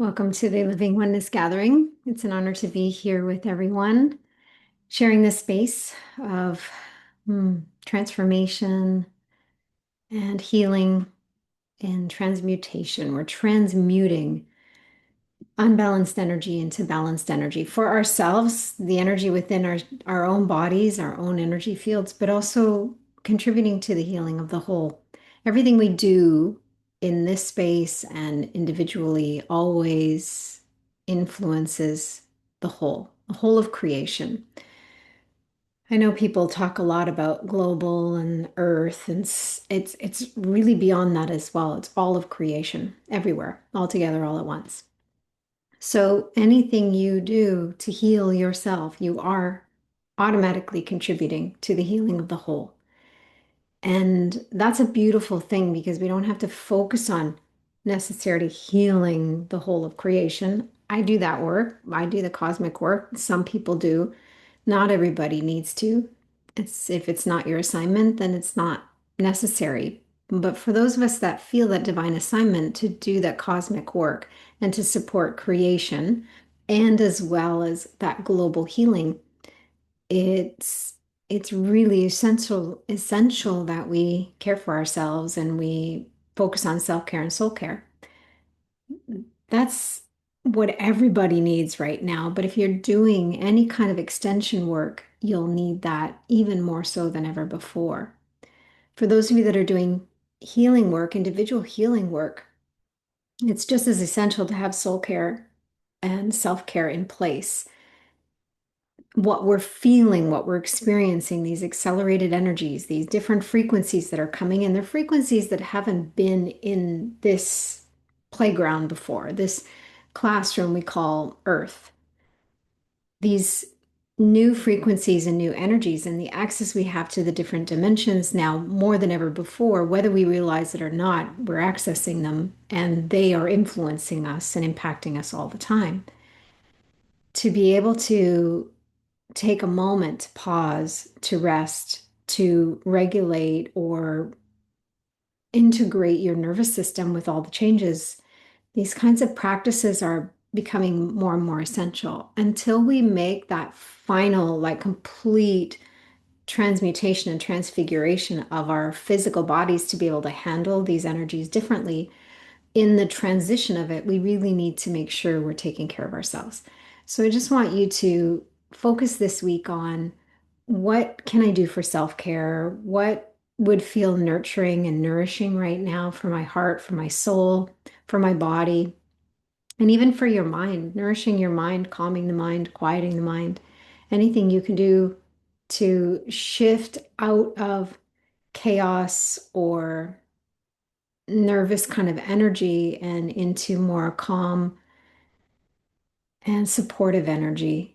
Welcome to the Living Oneness Gathering. It's an honor to be here with everyone, sharing this space of transformation and healing and transmutation. We're transmuting unbalanced energy into balanced energy for ourselves, the energy within our own bodies, our own energy fields, but also contributing to the healing of the whole. Everything we do in this space and individually always influences the whole of creation. I know people talk a lot about global and earth, and it's really beyond that as well. It's all of creation, everywhere, all together, all at once. So anything you do to heal yourself, you are automatically contributing to the healing of the whole. And that's a beautiful thing because we don't have to focus on necessarily healing the whole of creation. I do that work. I do the cosmic work. Some people do. Not everybody needs to. If it's not your assignment, then it's not necessary. But for those of us that feel that divine assignment to do that cosmic work and to support creation, and as well as that global healing, it's it's really essential that we care for ourselves and we focus on self-care and soul care. That's what everybody needs right now. But if you're doing any kind of extension work, you'll need that even more so than ever before. For those of you that are doing healing work, individual healing work, it's just as essential to have soul care and self-care in place. What we're feeling, what we're experiencing, these accelerated energies, these different frequencies that are coming in, they're frequencies that haven't been in this playground before, this classroom we call Earth. These new frequencies and new energies and the access we have to the different dimensions now more than ever before, whether we realize it or not, we're accessing them and they are influencing us and impacting us all the time. To be able to take a moment to pause, to rest, to regulate or integrate your nervous system with all the changes, these kinds of practices are becoming more and more essential until we make that final, like complete transmutation and transfiguration of our physical bodies to be able to handle these energies differently. In the transition of it, we really need to make sure we're taking care of ourselves. So I just want you to focus this week on what can I do for self-care? What would feel nurturing and nourishing right now for my heart, for my soul, for my body, and even for your mind, nourishing your mind, calming the mind, quieting the mind. Anything you can do to shift out of chaos or nervous kind of energy and into more calm and supportive energy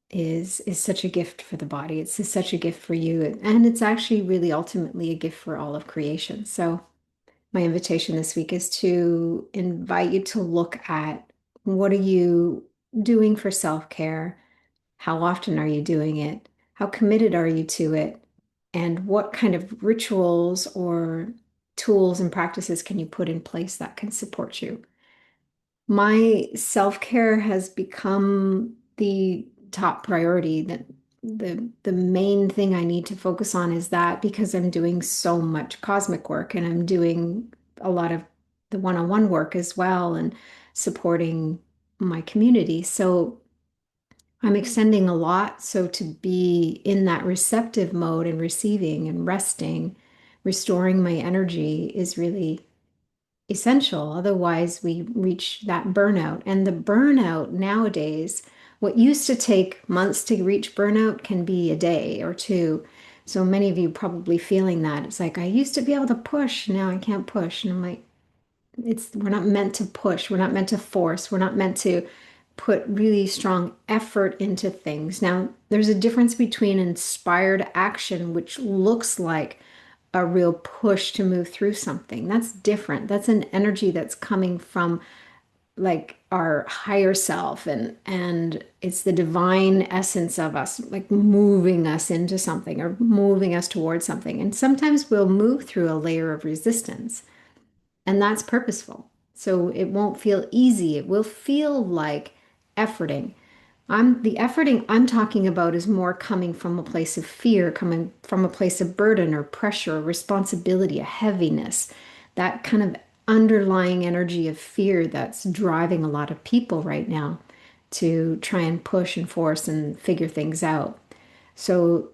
is such a gift for the body. It's such a gift for you. And it's actually really ultimately a gift for all of creation. So my invitation this week is to invite you to look at what are you doing for self-care? How often are you doing it? How committed are you to it? And what kind of rituals or tools and practices can you put in place that can support you? My self-care has become the top priority. That the main thing I need to focus on is that because I'm doing so much cosmic work and I'm doing a lot of the one-on-one work as well and supporting my community. So I'm extending a lot. So to be in that receptive mode and receiving and resting, restoring my energy is really essential. Otherwise, we reach that burnout. And the burnout nowadays, what used to take months to reach burnout can be a day or two. So many of you probably feeling that. It's like, I used to be able to push, now I can't push. And I'm like, we're not meant to push, we're not meant to force, we're not meant to put really strong effort into things. Now, there's a difference between inspired action, which looks like a real push to move through something. That's different. That's an energy that's coming from like our higher self and it's the divine essence of us like moving us into something or moving us towards something. And sometimes we'll move through a layer of resistance and that's purposeful. So it won't feel easy. It will feel like efforting. The efforting I'm talking about is more coming from a place of fear, coming from a place of burden or pressure, or responsibility, a heaviness, that kind of underlying energy of fear that's driving a lot of people right now to try and push and force and figure things out. So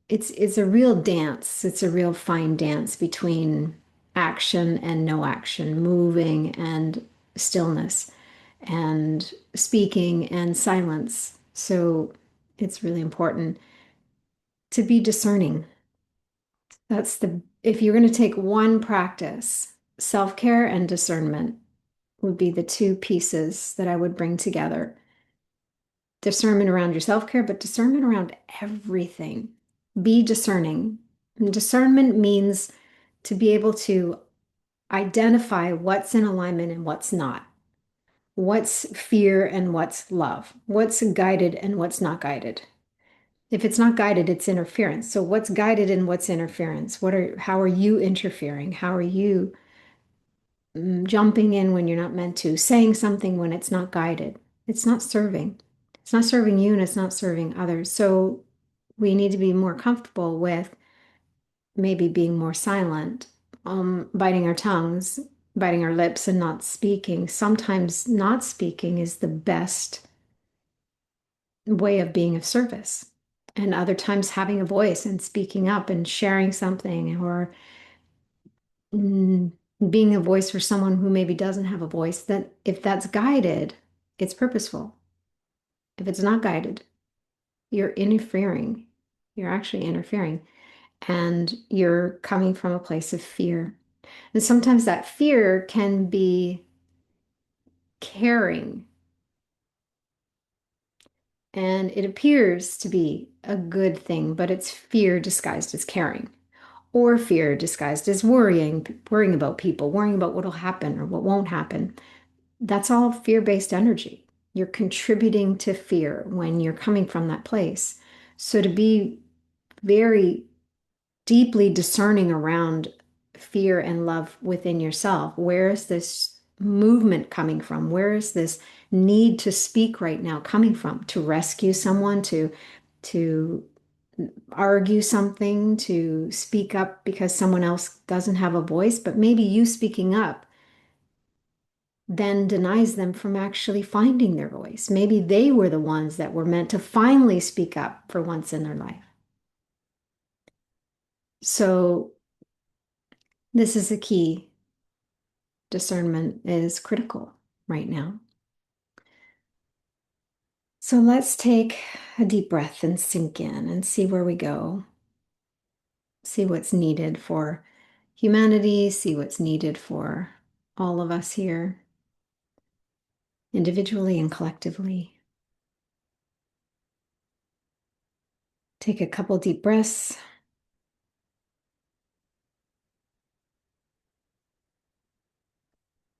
it's a real dance. It's a real fine dance between action and no action, moving and stillness, and speaking and silence. So it's really important to be discerning. If you're going to take one practice, self-care and discernment would be the two pieces that I would bring together. Discernment around your self-care, but discernment around everything. Be discerning. And discernment means to be able to identify what's in alignment and what's not. What's fear and what's love? What's guided and what's not guided? If it's not guided, it's interference. So what's guided and what's interference? How are you interfering? How are you jumping in when you're not meant to, saying something when it's not guided? It's not serving. It's not serving you and it's not serving others. So we need to be more comfortable with maybe being more silent, biting our tongues, biting our lips and not speaking. Sometimes not speaking is the best way of being of service. And other times having a voice and speaking up and sharing something, or mm, being a voice for someone who maybe doesn't have a voice, that if that's guided, it's purposeful. If it's not guided, you're interfering. You're actually interfering, and you're coming from a place of fear. And sometimes that fear can be caring, and it appears to be a good thing, but it's fear disguised as caring, or fear disguised as worrying about people, worrying about what'll happen or what won't happen. That's all fear-based energy. You're contributing to fear when you're coming from that place. So to be very deeply discerning around fear and love within yourself. Where is this movement coming from? Where is this need to speak right now coming from? To rescue someone, to argue something, to speak up because someone else doesn't have a voice, but maybe you speaking up then denies them from actually finding their voice. Maybe they were the ones that were meant to finally speak up for once in their life. So this is a key. Discernment is critical right now. So let's take a deep breath and sink in and see where we go. See what's needed for humanity, see what's needed for all of us here, individually and collectively. Take a couple deep breaths.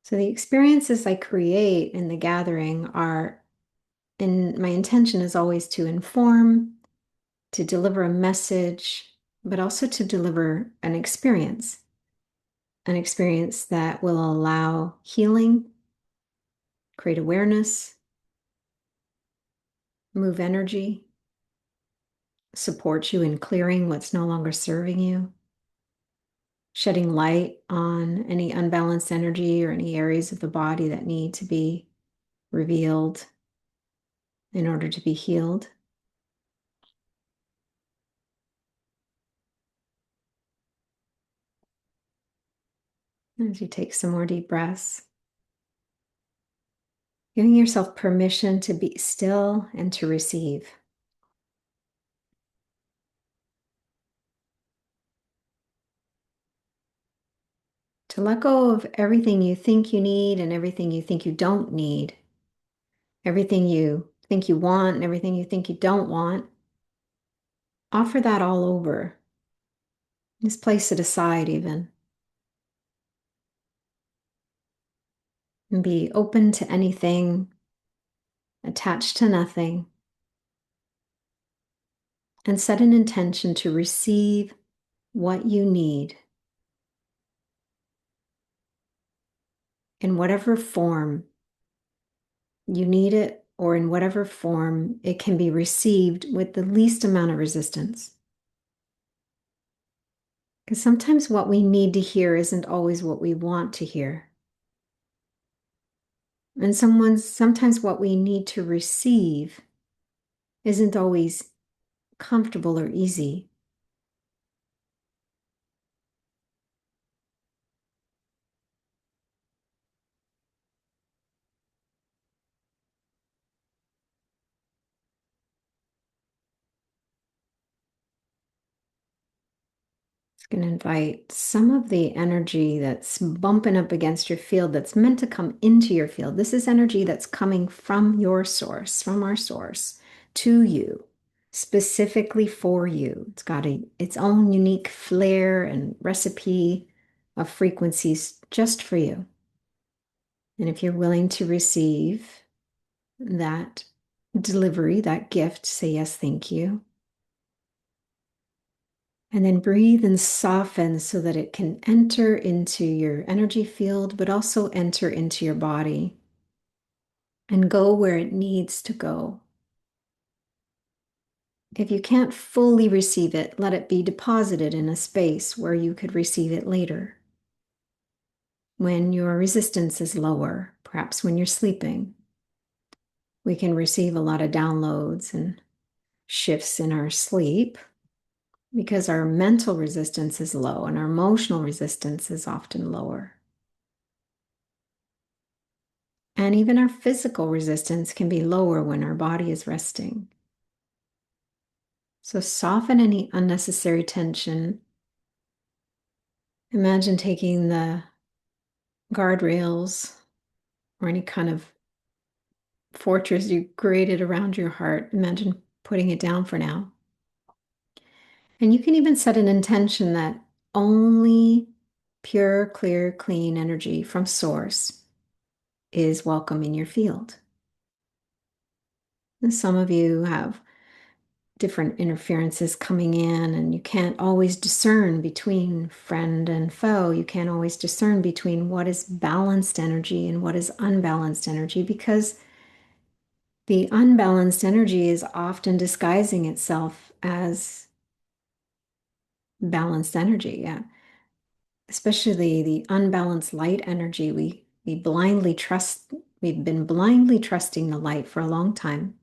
So the experiences I create in the gathering are, and my intention is always to inform, to deliver a message, but also to deliver an experience that will allow healing, create awareness, move energy, support you in clearing what's no longer serving you, shedding light on any unbalanced energy or any areas of the body that need to be revealed in order to be healed. As you take some more deep breaths, giving yourself permission to be still and to receive. To let go of everything you think you need and everything you think you don't need, everything you think you want and everything you think you don't want. Offer that all over. Just place it aside even. And be open to anything, attached to nothing. And set an intention to receive what you need. in whatever form you need it, or in whatever form it can be received with the least amount of resistance. Because sometimes what we need to hear isn't always what we want to hear. And sometimes what we need to receive isn't always comfortable or easy. It's going to invite some of the energy that's bumping up against your field that's meant to come into your field. This is energy that's coming from your source, from our source, to you, specifically for you. It's got its own unique flair and recipe of frequencies just for you. And if you're willing to receive that delivery, that gift, say yes, thank you. And then breathe and soften so that it can enter into your energy field, but also enter into your body and go where it needs to go. If you can't fully receive it, let it be deposited in a space where you could receive it later. When your resistance is lower, perhaps when you're sleeping, we can receive a lot of downloads and shifts in our sleep because our mental resistance is low and our emotional resistance is often lower. And even our physical resistance can be lower when our body is resting. So soften any unnecessary tension. Imagine taking the guardrails or any kind of fortress you created around your heart. Imagine putting it down for now. And you can even set an intention that only pure, clear, clean energy from source is welcome in your field. And some of you have different interferences coming in, and you can't always discern between friend and foe. You can't always discern between what is balanced energy and what is unbalanced energy, because the unbalanced energy is often disguising itself as balanced energy. Yeah. Especially the unbalanced light energy. We blindly trust, we've been blindly trusting the light for a long time,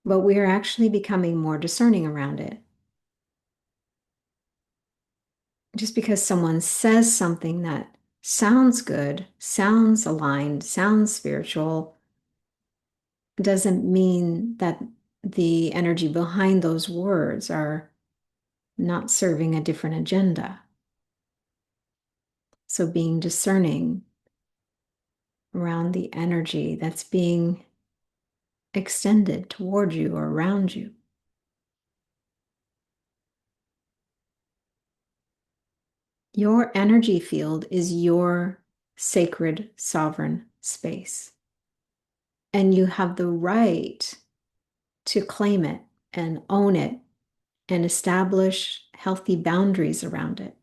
but we are actually becoming more discerning around it. Just because someone says something that sounds good, sounds aligned, sounds spiritual, doesn't mean that the energy behind those words are not serving a different agenda. So being discerning around the energy that's being extended toward you or around you. Your energy field is your sacred sovereign space. And you have the right to claim it and own it and establish healthy boundaries around it.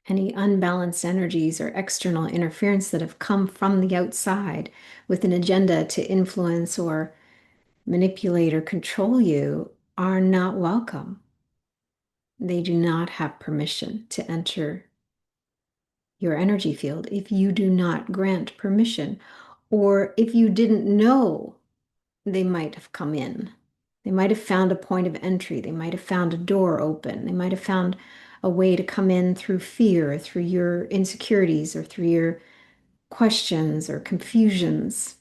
Any unbalanced energies or external interference that have come from the outside with an agenda to influence or manipulate or control you are not welcome. They do not have permission to enter your energy field if you do not grant permission, or if you didn't know they might have come in. They might have found a point of entry. They might have found a door open. They might have found a way to come in through fear, through your insecurities, or through your questions or confusions.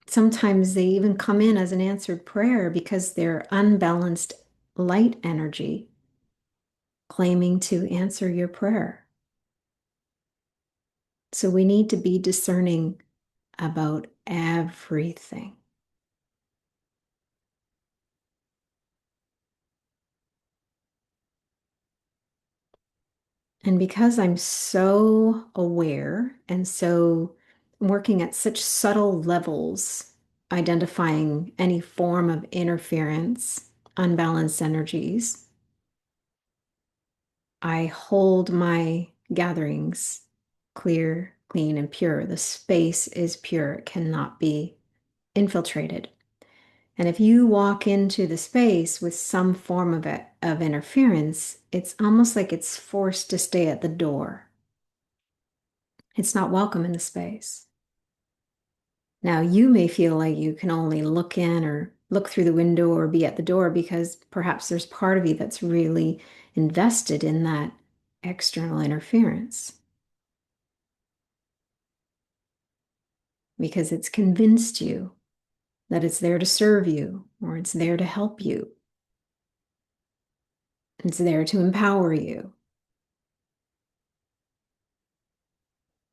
Sometimes they even come in as an answered prayer because they're unbalanced light energy claiming to answer your prayer. So we need to be discerning about everything. And because I'm so aware and so working at such subtle levels, identifying any form of interference unbalanced energies, I hold my gatherings clear, clean, and pure. The space is pure. It cannot be infiltrated. And if you walk into the space with some form of interference, it's almost like it's forced to stay at the door. It's not welcome in the space. Now, you may feel like you can only look in or look through the window or be at the door because perhaps there's part of you that's really invested in that external interference because it's convinced you that it's there to serve you or it's there to help you. It's there to empower you.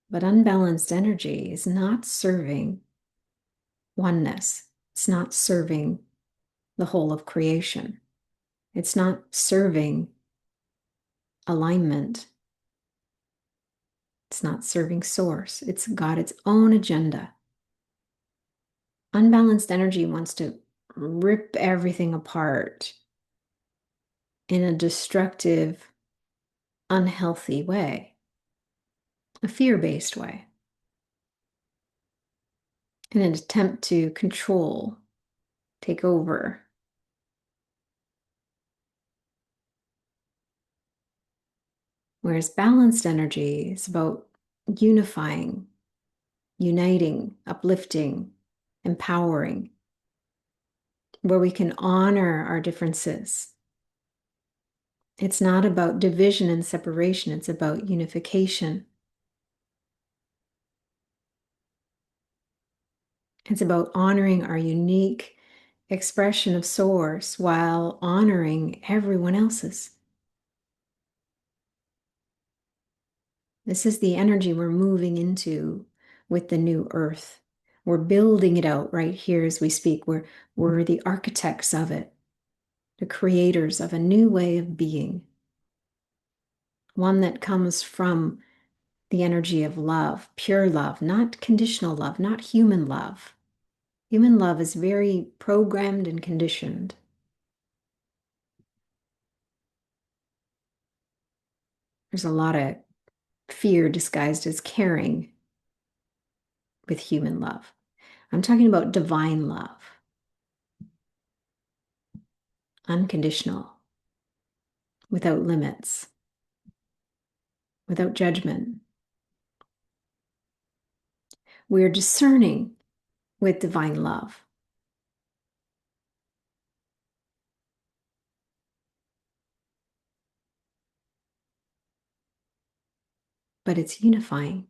But unbalanced energy is not serving oneness. It's not serving the whole of creation. It's not serving alignment. It's not serving source. It's got its own agenda. Unbalanced energy wants to rip everything apart in a destructive, unhealthy way, a fear-based way, in an attempt to control, take over. Whereas balanced energy is about unifying, uniting, uplifting, empowering, where we can honor our differences. It's not about division and separation, it's about unification. It's about honoring our unique expression of source while honoring everyone else's. This is the energy we're moving into with the new earth. We're building it out right here as we speak. We're the architects of it, the creators of a new way of being, one that comes from the energy of love, pure love, not conditional love, not human love. Human love is very programmed and conditioned. There's a lot of fear disguised as caring with human love. I'm talking about divine love, unconditional, without limits, without judgment. We're discerning with divine love. But it's unifying,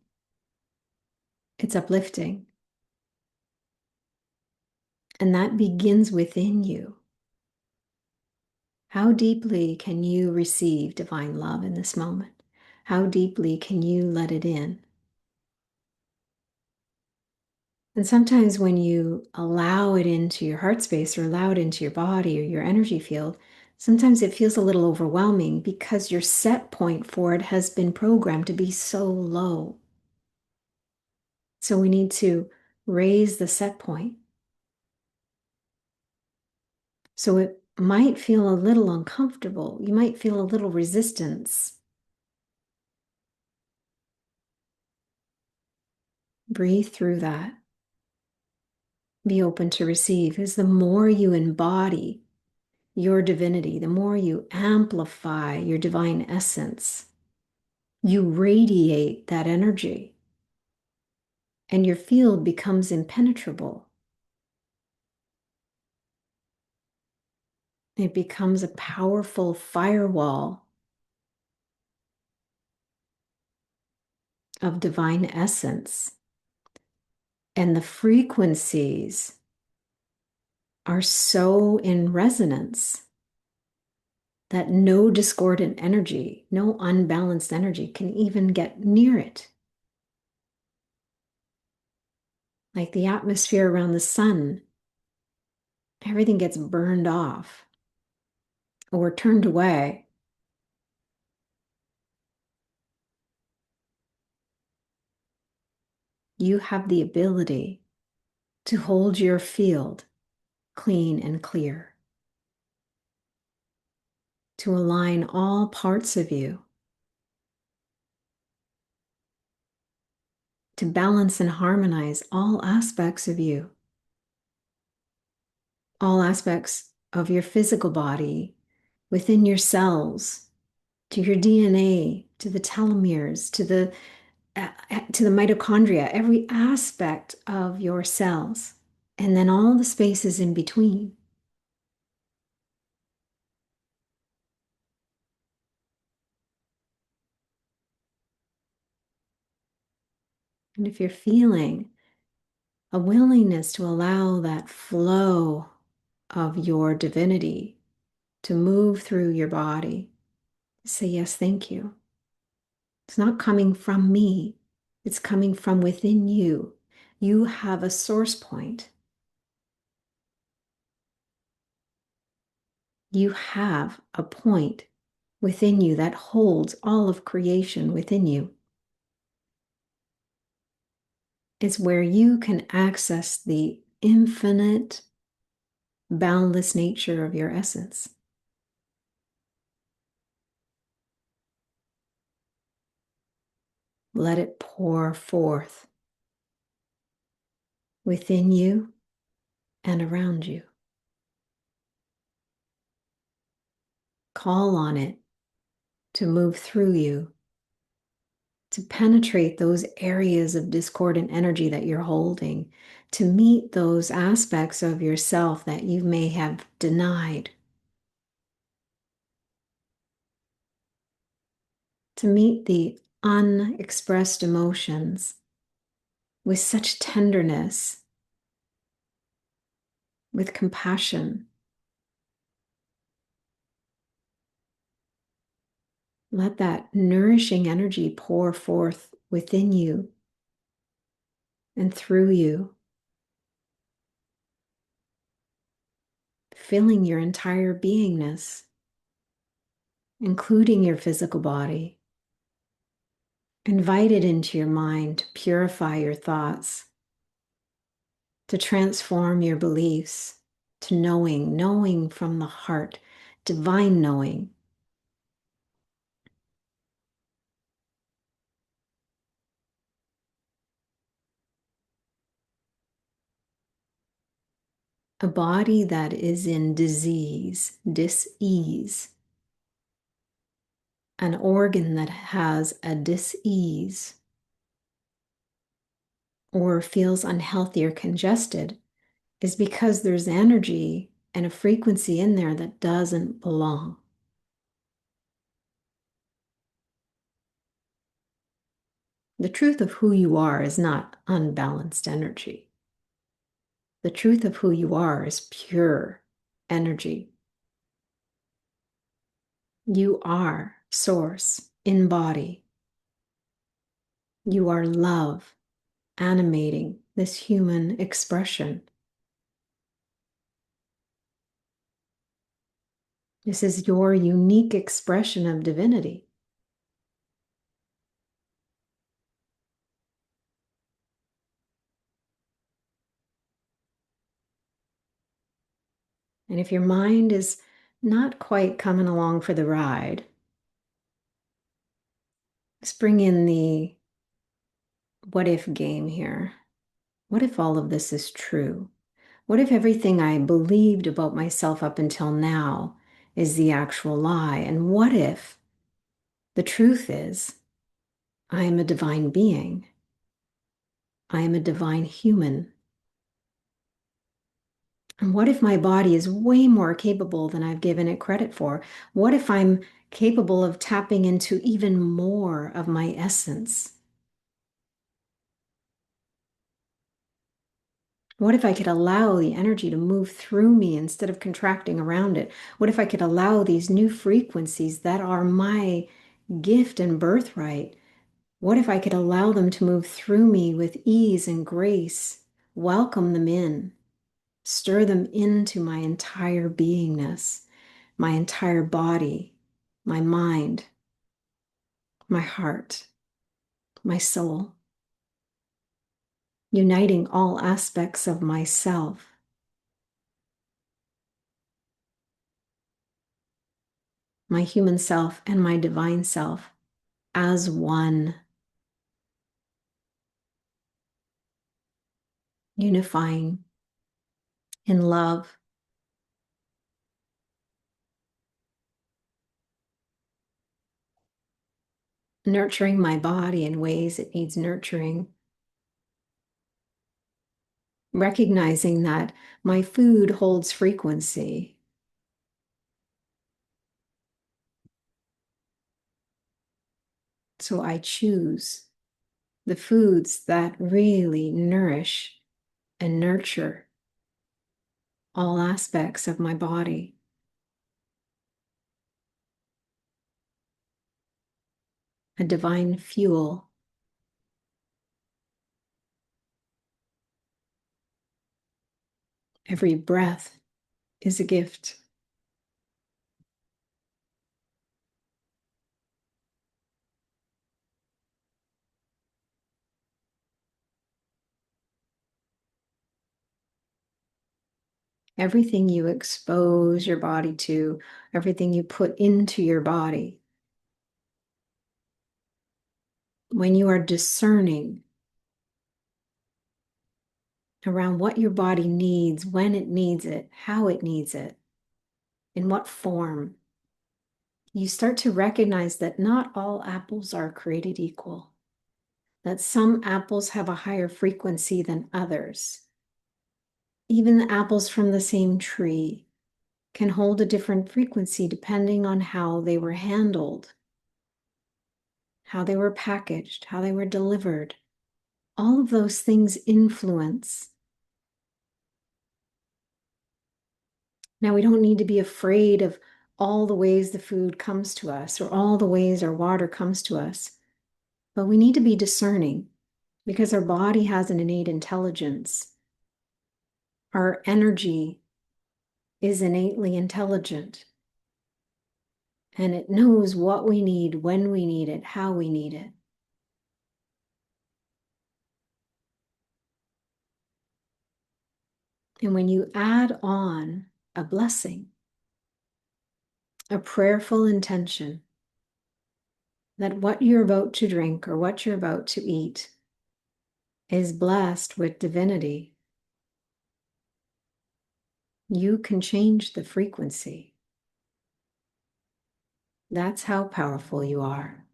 it's uplifting. And that begins within you. How deeply can you receive divine love in this moment? How deeply can you let it in? And sometimes when you allow it into your heart space or allow it into your body or your energy field, sometimes it feels a little overwhelming because your set point for it has been programmed to be so low. So we need to raise the set point. So it might feel a little uncomfortable. You might feel a little resistance. Breathe through that. Be open to receive, because the more you embody your divinity, the more you amplify your divine essence, you radiate that energy, and your field becomes impenetrable. It becomes a powerful firewall of divine essence. And the frequencies are so in resonance that no discordant energy, no unbalanced energy can even get near it. Like the atmosphere around the sun, everything gets burned off or turned away. You have the ability to hold your field clean and clear. to align all parts of you, to balance and harmonize all aspects of you, all aspects of your physical body, within your cells, to your DNA, to the telomeres, to the mitochondria, every aspect of your cells, and then all the spaces in between. And if you're feeling a willingness to allow that flow of your divinity to move through your body, say, yes, thank you. It's not coming from me. It's coming from within you. You have a source point. You have a point within you that holds all of creation within you. It's where you can access the infinite, boundless nature of your essence. Let it pour forth within you and around you. Call on it to move through you, to penetrate those areas of discordant energy that you're holding, to meet those aspects of yourself that you may have denied, to meet the unexpressed emotions with such tenderness, with compassion. Let that nourishing energy pour forth within you and through you, filling your entire beingness, including your physical body. Invite it into your mind to purify your thoughts, to transform your beliefs, to knowing from the heart, divine knowing. A body that is in disease, dis-ease, an organ that has a dis-ease or feels unhealthy or congested is because there's energy and a frequency in there that doesn't belong. The truth of who you are is not unbalanced energy. The truth of who you are is pure energy. You are source in body. You are love animating this human expression. This is your unique expression of divinity. And if your mind is not quite coming along for the ride, let's bring in the what if game here. What if all of this is true? What if everything I believed about myself up until now is the actual lie? And what if the truth is I am a divine being? I am a divine human. And what if my body is way more capable than I've given it credit for? What if I'm capable of tapping into even more of my essence? What if I could allow the energy to move through me instead of contracting around it? What if I could allow these new frequencies that are my gift and birthright? What if I could allow them to move through me with ease and grace, welcome them in, stir them into my entire beingness, my entire body, my mind, my heart, my soul, uniting all aspects of myself, my human self and my divine self as one, unifying in love, nurturing my body in ways it needs nurturing, recognizing that my food holds frequency. So I choose the foods that really nourish and nurture all aspects of my body. A divine fuel. Every breath is a gift. Everything you expose your body to, everything you put into your body, when you are discerning around what your body needs, when it needs it, how it needs it, in what form, you start to recognize that not all apples are created equal, that some apples have a higher frequency than others. Even the apples from the same tree can hold a different frequency depending on how they were handled, how they were packaged, how they were delivered. All of those things influence. Now, we don't need to be afraid of all the ways the food comes to us or all the ways our water comes to us, but we need to be discerning because our body has an innate intelligence. Our energy is innately intelligent, and it knows what we need, when we need it, how we need it. And when you add on a blessing, a prayerful intention that what you're about to drink or what you're about to eat is blessed with divinity, you can change the frequency. That's how powerful you are.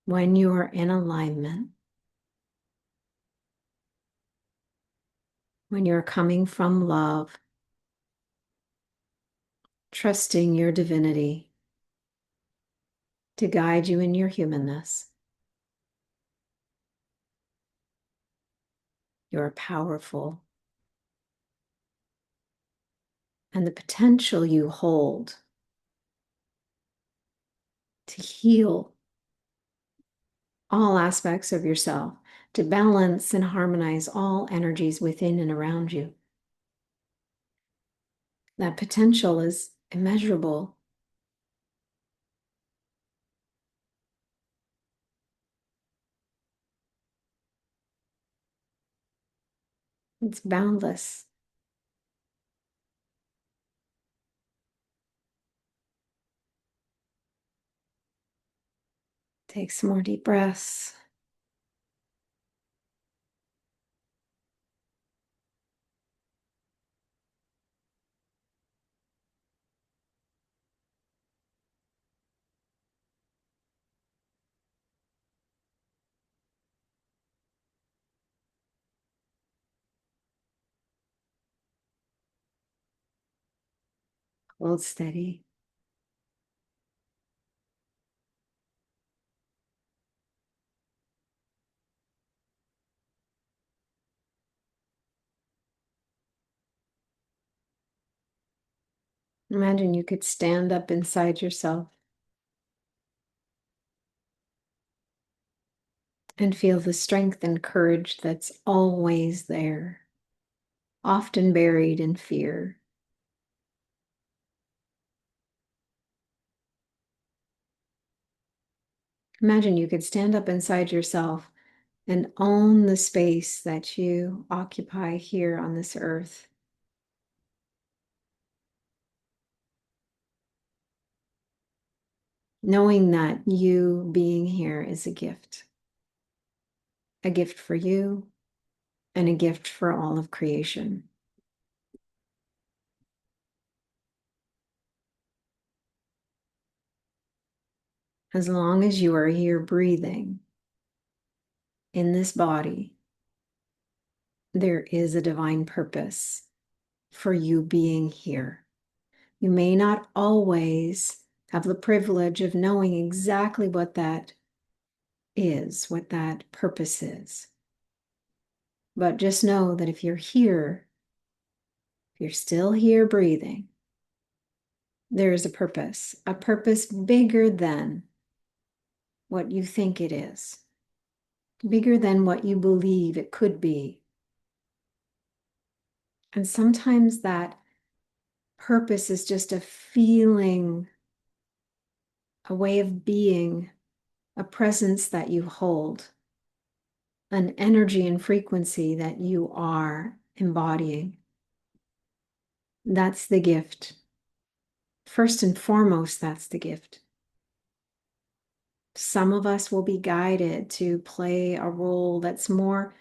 When you are in alignment, when you're coming from love, trusting your divinity to guide you in your humanness, you're powerful. And the potential you hold to heal all aspects of yourself, to balance and harmonize all energies within and around you. That potential is immeasurable. It's boundless. Take some more deep breaths. Hold steady. Imagine you could stand up inside yourself and feel the strength and courage that's always there, often buried in fear. Imagine you could stand up inside yourself and own the space that you occupy here on this earth. knowing that you being here is a gift for you and a gift for all of creation. As long as you are here breathing in this body, there is a divine purpose for you being here. You may not always have the privilege of knowing exactly what that is, what that purpose is. But just know that if you're here, if you're still here breathing, there is a purpose bigger than what you think it is, bigger than what you believe it could be. And sometimes that purpose is just a feeling, a way of being, a presence that you hold, an energy and frequency that you are embodying. That's the gift. First and foremost, that's the gift. Some of us will be guided to play a role that's more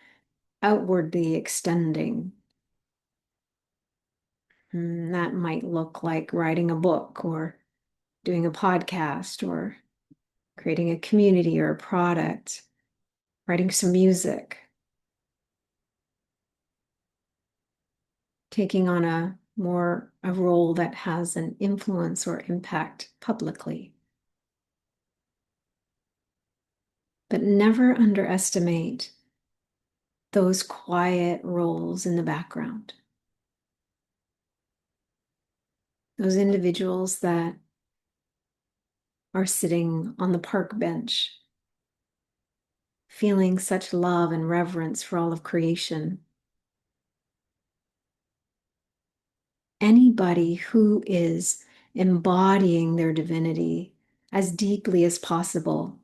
outwardly extending. That might look like writing a book or doing a podcast or creating a community or a product, writing some music, taking on a role that has an influence or impact publicly. But never underestimate those quiet roles in the background. Those individuals that are sitting on the park bench, feeling such love and reverence for all of creation. Anybody who is embodying their divinity as deeply as possible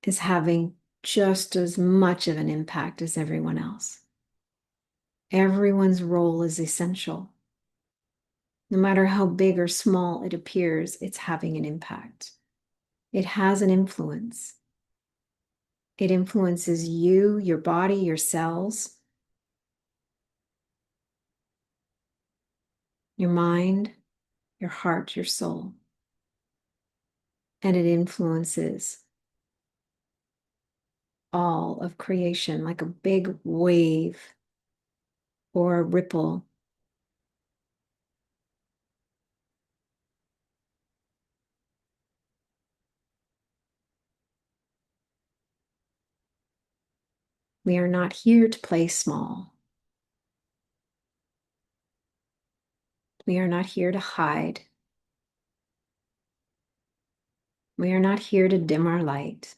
is having just as much of an impact as everyone else. Everyone's role is essential. No matter how big or small it appears, it's having an impact. It has an influence. It influences you, your body, your cells, your mind, your heart, your soul. And it influences all of creation like a big wave or a ripple. We are not here to play small. We are not here to hide. We are not here to dim our light.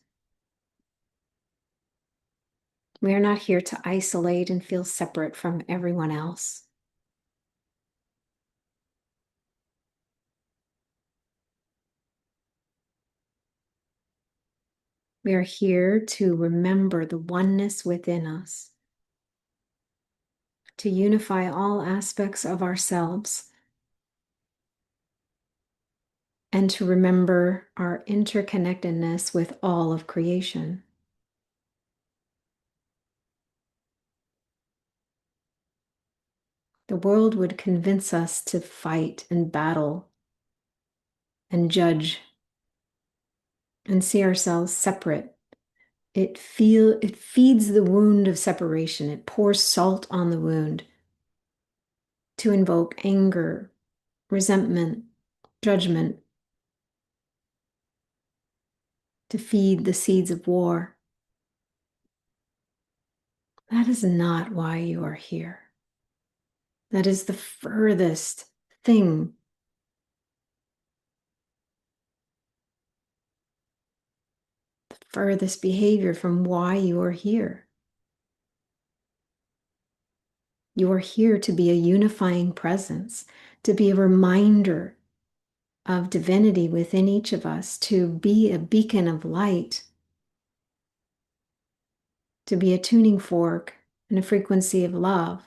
We are not here to isolate and feel separate from everyone else. We are here to remember the oneness within us, to unify all aspects of ourselves, and to remember our interconnectedness with all of creation. The world would convince us to fight and battle and judge and see ourselves separate. It feeds the wound of separation. It pours salt on the wound to invoke anger, resentment, judgment, to feed the seeds of war. That is not why you are here. That is the furthest thing, the furthest behavior from why you are here. You are here to be a unifying presence, to be a reminder of divinity within each of us, to be a beacon of light, to be a tuning fork and a frequency of love,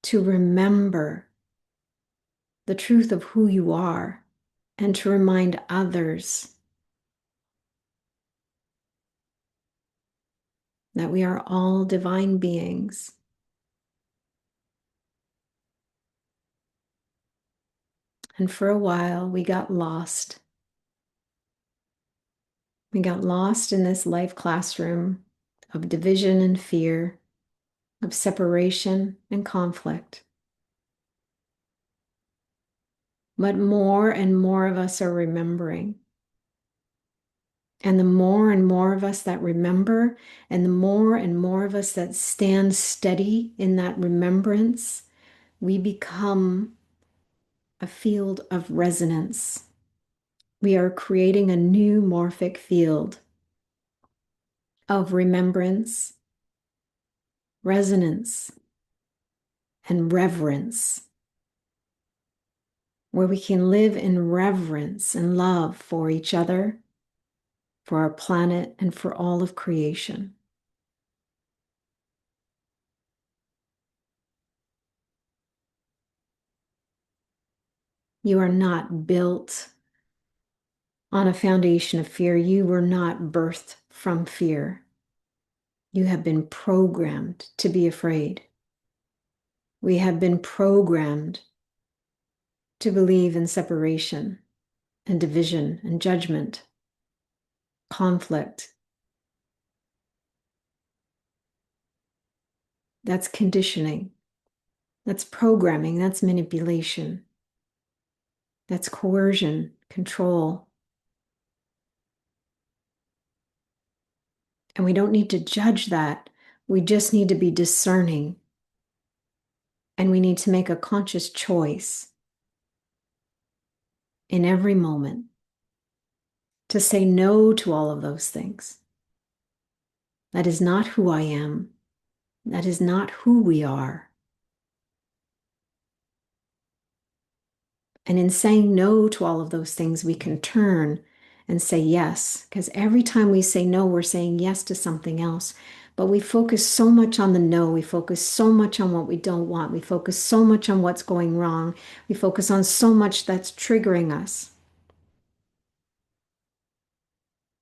to remember the truth of who you are and to remind others that we are all divine beings. And for a while, we got lost. We got lost in this life classroom of division and fear, of separation and conflict. But more and more of us are remembering. And the more and more of us that remember, and the more and more of us that stand steady in that remembrance, we become a field of resonance. We are creating a new morphic field of remembrance, resonance, and reverence, where we can live in reverence and love for each other, for our planet, and for all of creation. You are not built on a foundation of fear. You were not birthed from fear. You have been programmed to be afraid. We have been programmed to believe in separation and division and judgment, conflict. That's conditioning. That's programming. That's manipulation. That's coercion, control. And we don't need to judge that. We just need to be discerning. And we need to make a conscious choice in every moment to say no to all of those things. That is not who I am. That is not who we are. And in saying no to all of those things, we can turn and say yes, because every time we say no, we're saying yes to something else. But we focus so much on the no. We focus so much on what we don't want. We focus so much on what's going wrong. We focus on so much that's triggering us.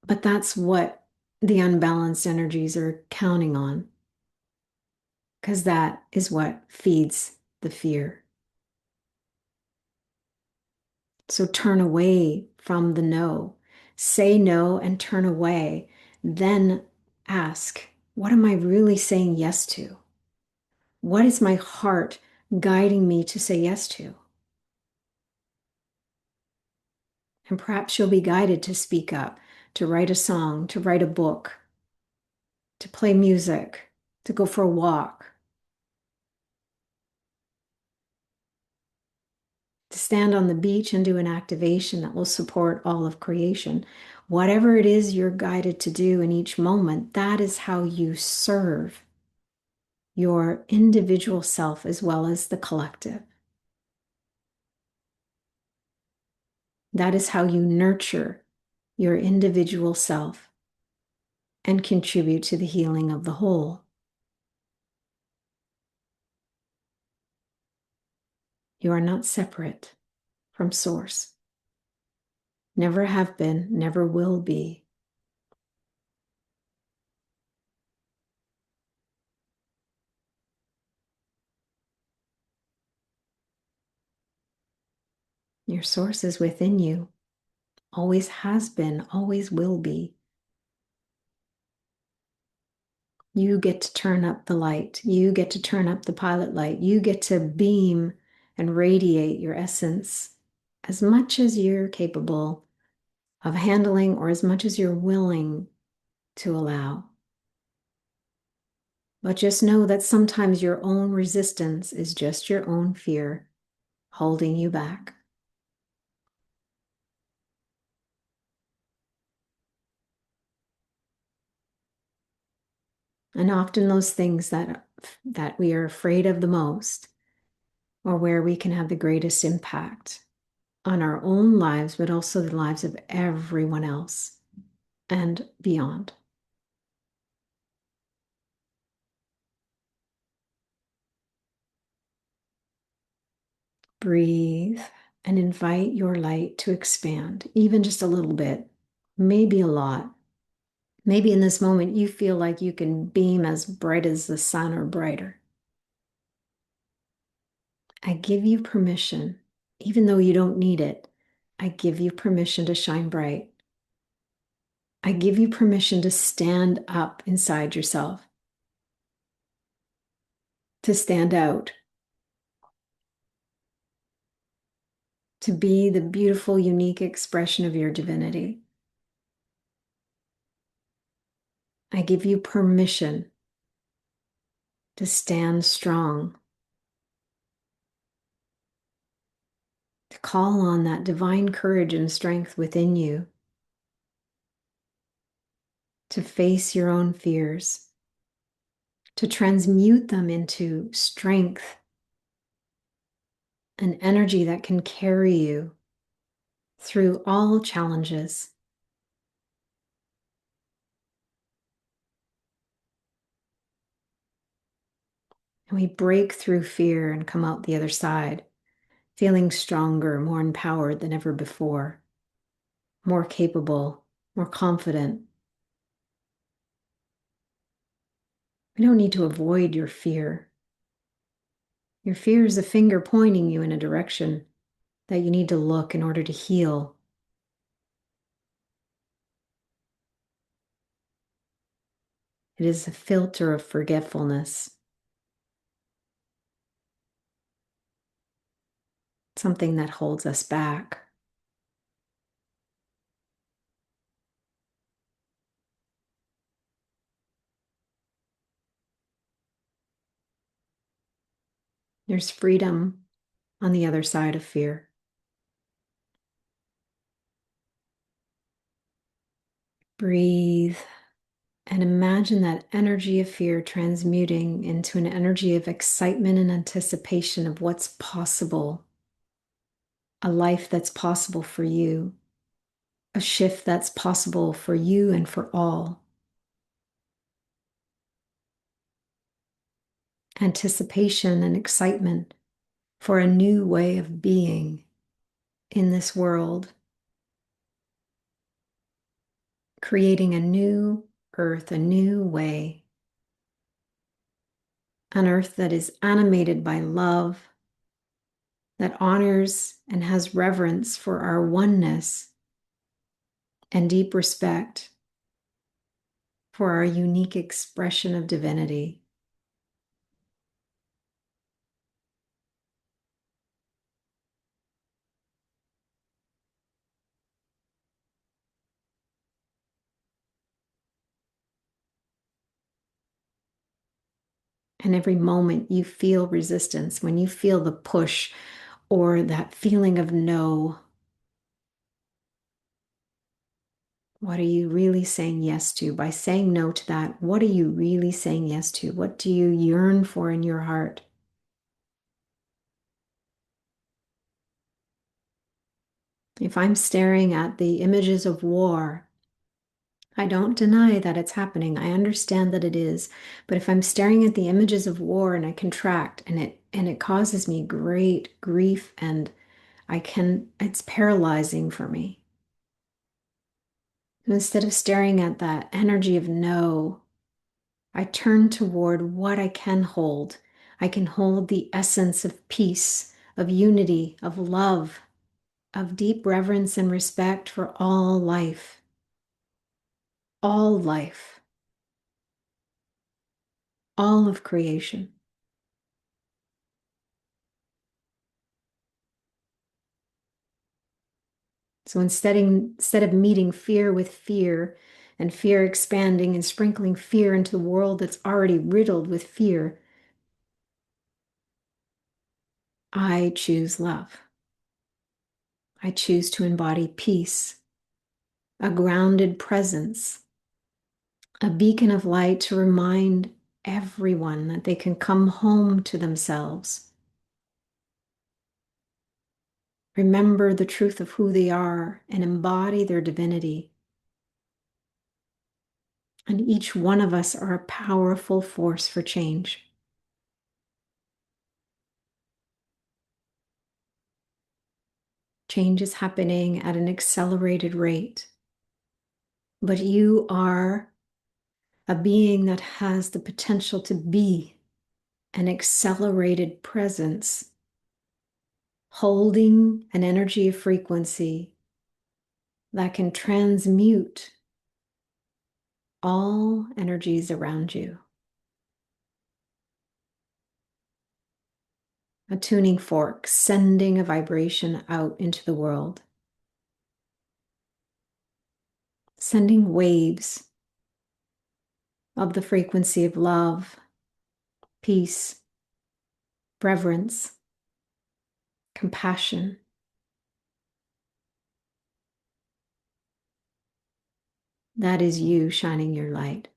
But that's what the unbalanced energies are counting on, because that is what feeds the fear. So turn away from the no. Say no and turn away. Then ask, what am I really saying yes to? What is my heart guiding me to say yes to? And perhaps you'll be guided to speak up, to write a song, to write a book, to play music, to go for a walk, to stand on the beach and do an activation that will support all of creation. Whatever it is you're guided to do in each moment, that is how you serve your individual self as well as the collective. That is how you nurture your individual self and contribute to the healing of the whole. You are not separate from Source. Never have been, never will be. Your Source is within you, always has been, always will be. You get to turn up the light. You get to turn up the pilot light. You get to beam and radiate your essence as much as you're capable of handling or as much as you're willing to allow. But just know that sometimes your own resistance is just your own fear holding you back. And often those things that we are afraid of the most are where we can have the greatest impact on our own lives, but also the lives of everyone else and beyond. Breathe. and invite your light to expand, even just a little bit, maybe a lot. Maybe in this moment you feel like you can beam as bright as the sun or brighter. I give you permission, even though you don't need it. I give you permission to shine bright. I give you permission to stand up inside yourself, to stand out, to be the beautiful, unique expression of your divinity. I give you permission to stand strong, to call on that divine courage and strength within you, to face your own fears, to transmute them into strength, an energy that can carry you through all challenges. And we break through fear and come out the other side, feeling stronger, more empowered than ever before, more capable, more confident. We don't need to avoid your fear. Your fear is a finger pointing you in a direction that you need to look in order to heal. It is a filter of forgetfulness, something that holds us back. There's freedom on the other side of fear. Breathe and imagine that energy of fear transmuting into an energy of excitement and anticipation of what's possible, a life that's possible for you, a shift that's possible for you and for all. Anticipation and excitement for a new way of being in this world, creating a new earth, a new way, an earth that is animated by love, that honors and has reverence for our oneness and deep respect for our unique expression of divinity. And every moment you feel resistance, when you feel the push or that feeling of no, what are you really saying yes to? By saying no to that, what are you really saying yes to? What do you yearn for in your heart? If I'm staring at the images of war, I don't deny that it's happening. I understand that it is. But if I'm staring at the images of war and I contract and it causes me great grief and it's paralyzing for me. Instead of staring at that energy of no, I turn toward what I can hold. I can hold the essence of peace, of unity, of love, of deep reverence and respect for all life. All life. All of creation. So instead of meeting fear with fear and fear expanding and sprinkling fear into the world that's already riddled with fear, I choose love. I choose to embody peace, a grounded presence, a beacon of light to remind everyone that they can come home to themselves. Remember the truth of who they are and embody their divinity. And each one of us are a powerful force for change. Change is happening at an accelerated rate. But you are a being that has the potential to be an accelerated presence, holding an energy of frequency that can transmute all energies around you. A tuning fork, sending a vibration out into the world, sending waves of the frequency of love, peace, reverence, compassion. That is you shining your light.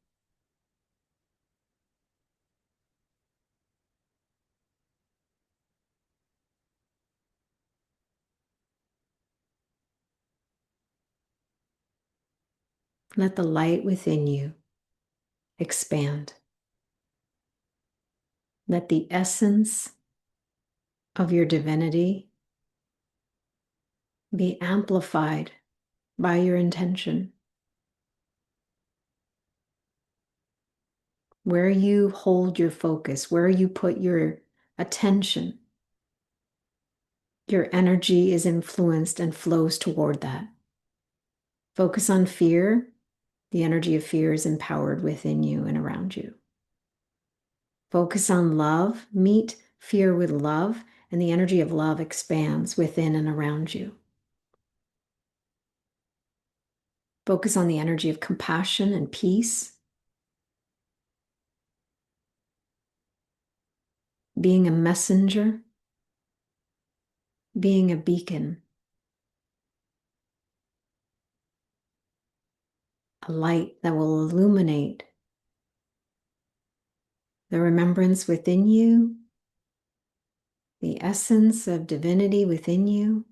Let the light within you expand. Let the essence of your divinity be amplified by your intention. Where you hold your focus, where you put your attention, your energy is influenced and flows toward that. Focus on fear. The energy of fear is empowered within you and around you. Focus on love. Meet fear with love, and the energy of love expands within and around you. Focus on the energy of compassion and peace. Being a messenger, being a beacon, a light that will illuminate the remembrance within you, the essence of divinity within you,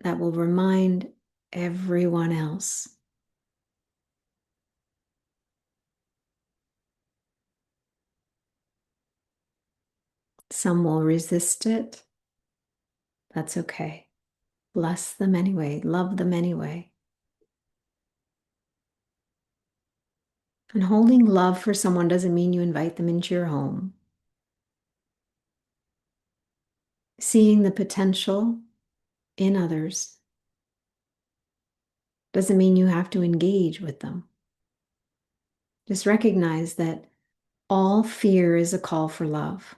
that will remind everyone else. Some will resist it. That's okay. Bless them anyway. Love them anyway. And holding love for someone doesn't mean you invite them into your home. Seeing the potential in others doesn't mean you have to engage with them. Just recognize that all fear is a call for love.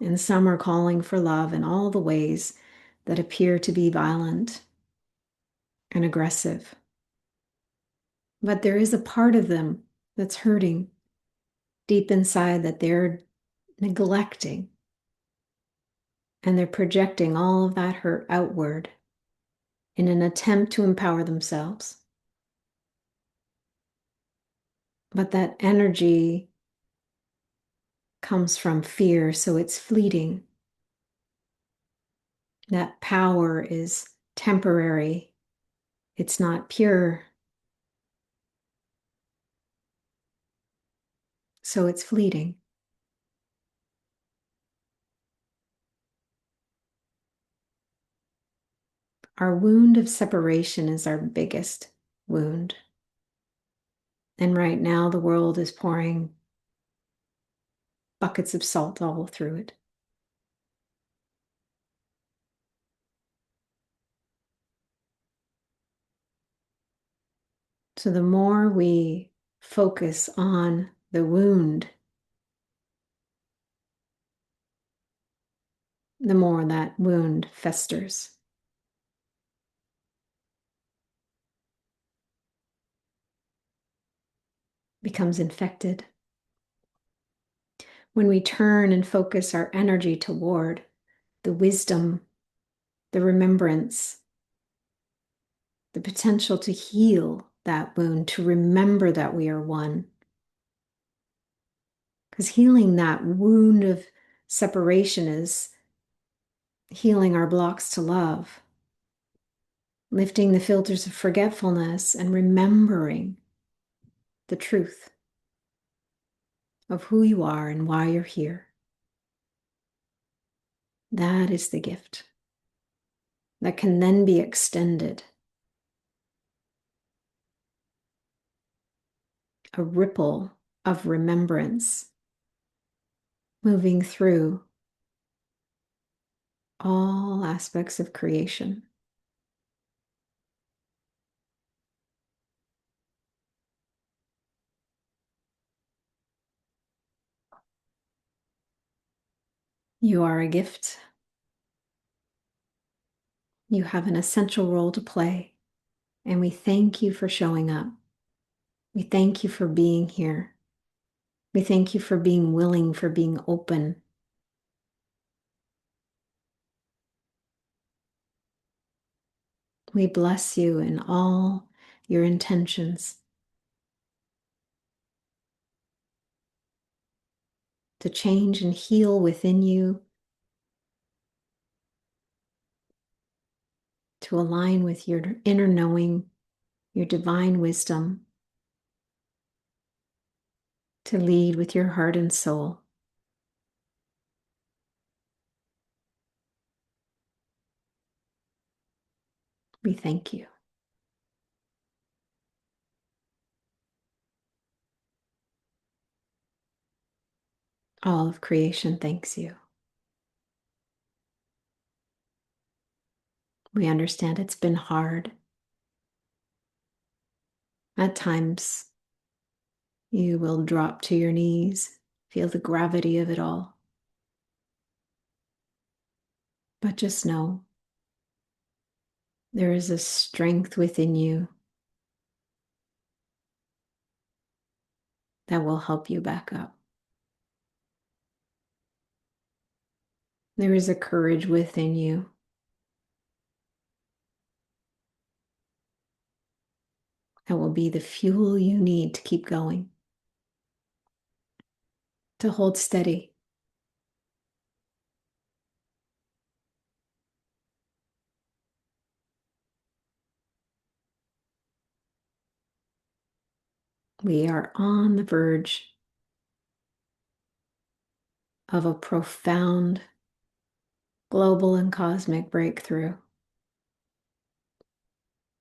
And some are calling for love in all the ways that appear to be violent and aggressive. But there is a part of them that's hurting deep inside that they're neglecting. And they're projecting all of that hurt outward in an attempt to empower themselves. But that energy comes from fear, so it's fleeting. That power is temporary. It's not pure. So it's fleeting. Our wound of separation is our biggest wound. And right now, the world is pouring buckets of salt all through it. So the more we focus on the wound, the more that wound festers. Becomes infected. When we turn and focus our energy toward the wisdom, the remembrance, the potential to heal that wound, to remember that we are one. Because healing that wound of separation is healing our blocks to love, lifting the filters of forgetfulness and remembering the truth. of who you are and why you're here. That is the gift that can then be extended. A ripple of remembrance moving through all aspects of creation. You are a gift. You have an essential role to play, and we thank you for showing up. We thank you for being here. We thank you for being willing, for being open. We bless you in all your intentions to change and heal within you, to align with your inner knowing, your divine wisdom, to lead with your heart and soul. We thank you. All of creation thanks you. We understand it's been hard. At times, you will drop to your knees, feel the gravity of it all. But just know there is a strength within you that will help you back up. There is a courage within you that will be the fuel you need to keep going, to hold steady. We are on the verge of a profound global and cosmic breakthrough.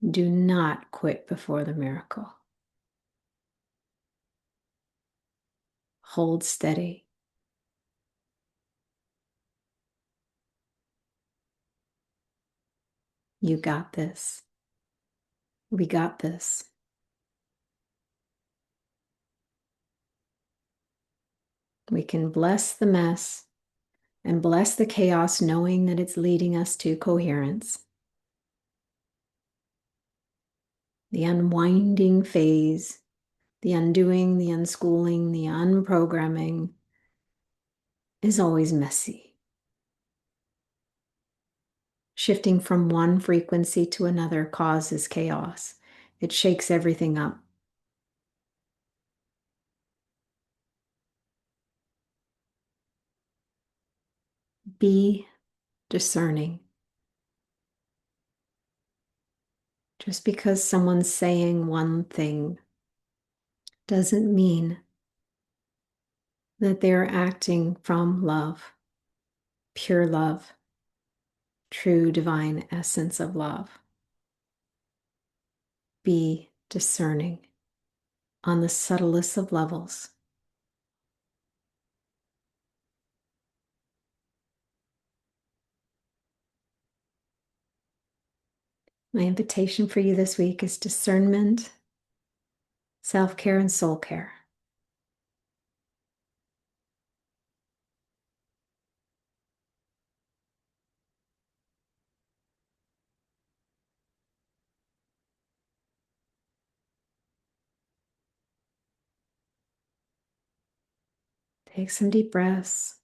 Do not quit before the miracle. Hold steady. You got this. We got this. We can bless the mess and bless the chaos, knowing that it's leading us to coherence. The unwinding phase, the undoing, the unschooling, the unprogramming is always messy. Shifting from one frequency to another causes chaos. It shakes everything up. Be discerning. Just because someone's saying one thing doesn't mean that they're acting from love, pure love, true divine essence of love. Be discerning on the subtlest of levels. My invitation for you this week is discernment, self-care, and soul care. Take some deep breaths.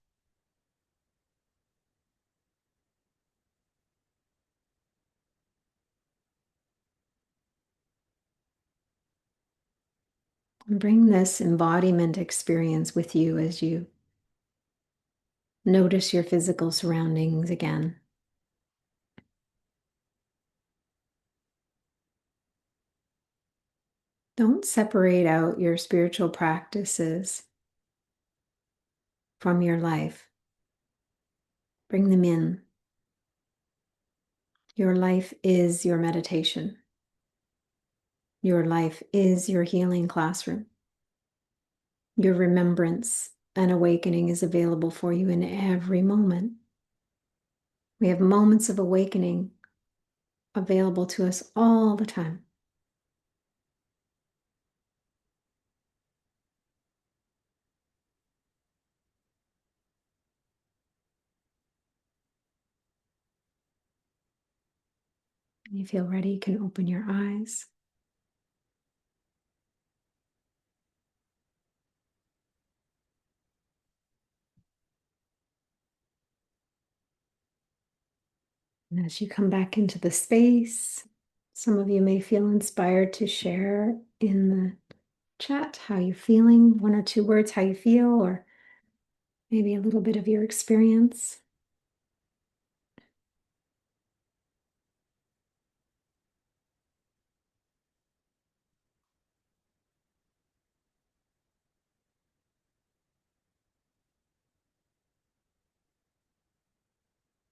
And bring this embodiment experience with you as you notice your physical surroundings again. Don't separate out your spiritual practices from your life. Bring them in. Your life is your meditation. Your life is your healing classroom. Your remembrance and awakening is available for you in every moment. We have moments of awakening available to us all the time. When you feel ready, you can open your eyes. And as you come back into the space, some of you may feel inspired to share in the chat how you're feeling, 1 or 2 words, how you feel, or maybe a little bit of your experience.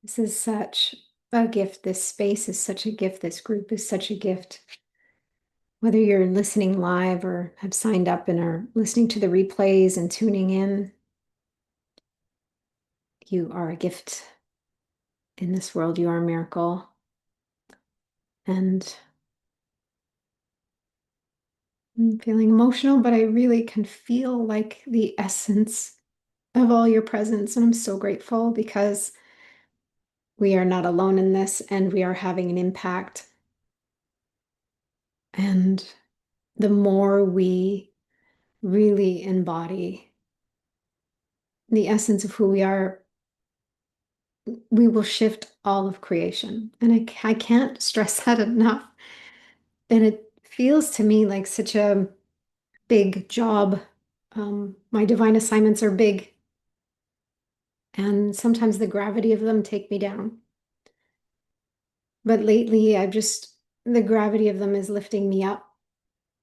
This is such a gift. This space is such a gift. This group is such a gift. Whether you're listening live or have signed up and are listening to the replays and tuning in, you are a gift in this world. You are a miracle. And I'm feeling emotional, but I really can feel like the essence of all your presence. And I'm so grateful because we are not alone in this and we are having an impact. And the more we really embody the essence of who we are, we will shift all of creation. And I can't stress that enough. And it feels to me like such a big job. My divine assignments are big, and sometimes the gravity of them take me down. But lately, the gravity of them is lifting me up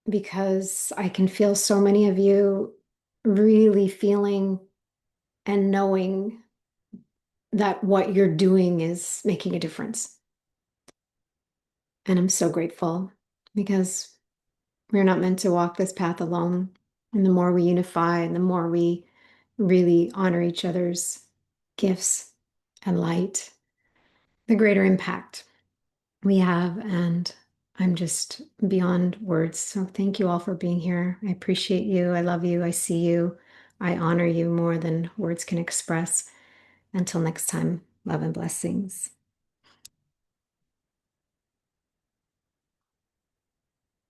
because I can feel so many of you really feeling and knowing that what you're doing is making a difference. And I'm so grateful because we're not meant to walk this path alone. And the more we unify and the more we really honor each other's gifts and light, the greater impact we have. And I'm just beyond words. So thank you all for being here. I appreciate you. I love you. I see you. I honor you more than words can express. Until next time, love and blessings.